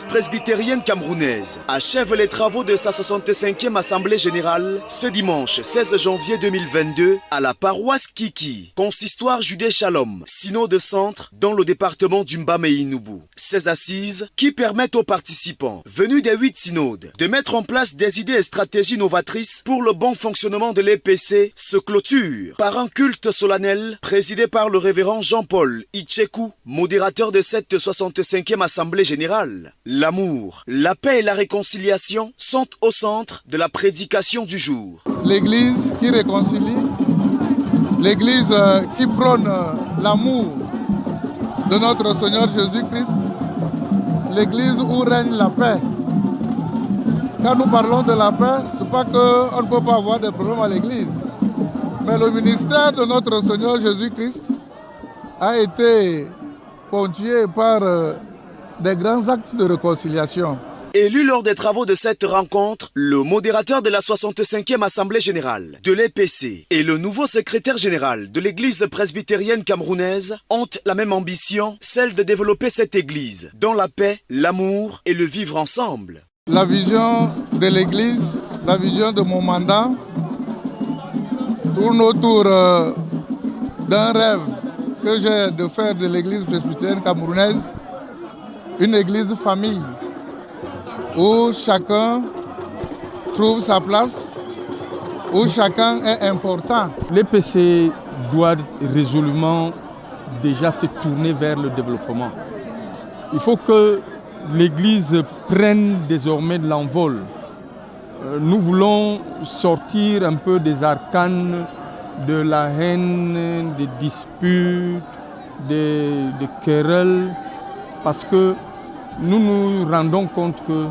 l'église presbytérienne camerounaise achève les travaux de sa 65e assemblée générale ce dimanche 16 janvier 2022 à la paroisse Kiki, consistoire Judée Shalom, synode centre dans le département du Mbamé-Inoubou. Ces assises qui permettent aux participants venus des 8 synodes de mettre en place des idées et stratégies novatrices pour le bon fonctionnement de l'EPC se clôturent par un culte solennel présidé par le révérend Jean-Paul Itchekou, modérateur de cette 65e assemblée générale. L'amour, la paix et la réconciliation sont au centre de la prédication du jour. L'église qui réconcilie, l'église qui prône l'amour de notre Seigneur Jésus-Christ, l'église où règne la paix. Quand nous parlons de la paix, ce n'est pas qu'on ne peut pas avoir des problèmes à l'église. Mais le ministère de notre Seigneur Jésus-Christ a été ponctué par des grands actes de réconciliation. Élu lors des travaux de cette rencontre, le modérateur de la 65e Assemblée Générale de l'EPC et le nouveau secrétaire général de l'Église presbytérienne camerounaise ont la même ambition, celle de développer cette Église dans la paix, l'amour et le vivre ensemble. La vision de l'Église, la vision de mon mandat tourne autour d'un rêve que j'ai de faire de l'Église presbytérienne camerounaise une Église famille où chacun trouve sa place, où chacun est important. L'EPC doit résolument déjà se tourner vers le développement. Il faut que l'Église prenne désormais de l'envol. Nous voulons sortir un peu des arcanes de la haine, des disputes, des querelles, parce que nous nous rendons compte que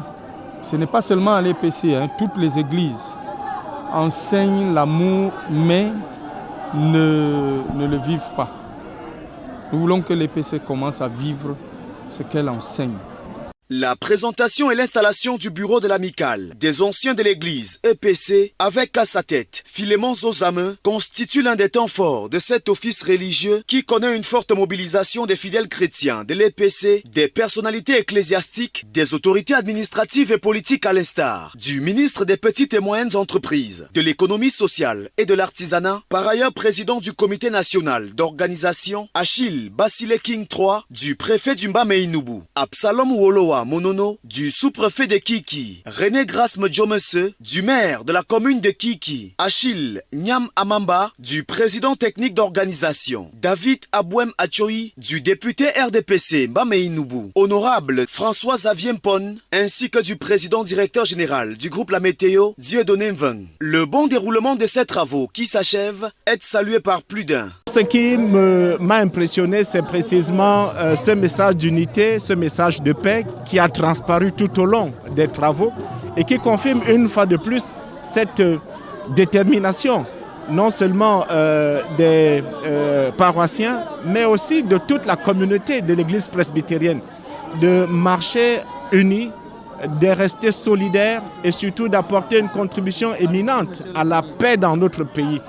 ce n'est pas seulement à l'EPC, toutes les églises enseignent l'amour, mais ne le vivent pas. Nous voulons que l'EPC commence à vivre ce qu'elle enseigne. La présentation et l'installation du bureau de l'amicale des anciens de l'église EPC avec à sa tête Philémon Zozame constitue l'un des temps forts de cet office religieux qui connaît une forte mobilisation des fidèles chrétiens de l'EPC, des personnalités ecclésiastiques, des autorités administratives et politiques à l'instar du ministre des petites et moyennes entreprises, de l'économie sociale et de l'artisanat, par ailleurs président du comité national d'organisation, Achille Basile King III, du préfet du Mbamé-Inoubou, Absalom Wolowa Monono, du sous-préfet de Kiki, René Grasme Djomese, du maire de la commune de Kiki, Achille Nyam Amamba, du président technique d'organisation, David Abouem Achoui, du député RDPC Mbamé-Inoubou, honorable François Xavier Mpon, ainsi que du président directeur général du groupe La Météo, Dieudonné Mveng. Le bon déroulement de ces travaux qui s'achèvent est salué par plus d'un. Ce qui m'a impressionné, c'est précisément ce message d'unité, ce message de paix qui a transparu tout au long des travaux et qui confirme une fois de plus cette détermination, non seulement des paroissiens, mais aussi de toute la communauté de l'Église presbytérienne, de marcher unis, de rester solidaires et surtout d'apporter une contribution éminente à la paix dans notre pays.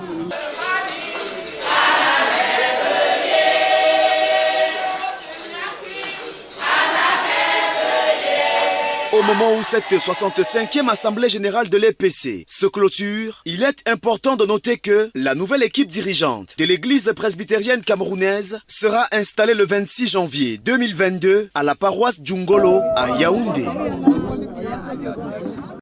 Au moment où cette 65e Assemblée Générale de l'EPC se clôture, il est important de noter que la nouvelle équipe dirigeante de l'Église presbytérienne camerounaise sera installée le 26 janvier 2022 à la paroisse Djungolo à Yaoundé.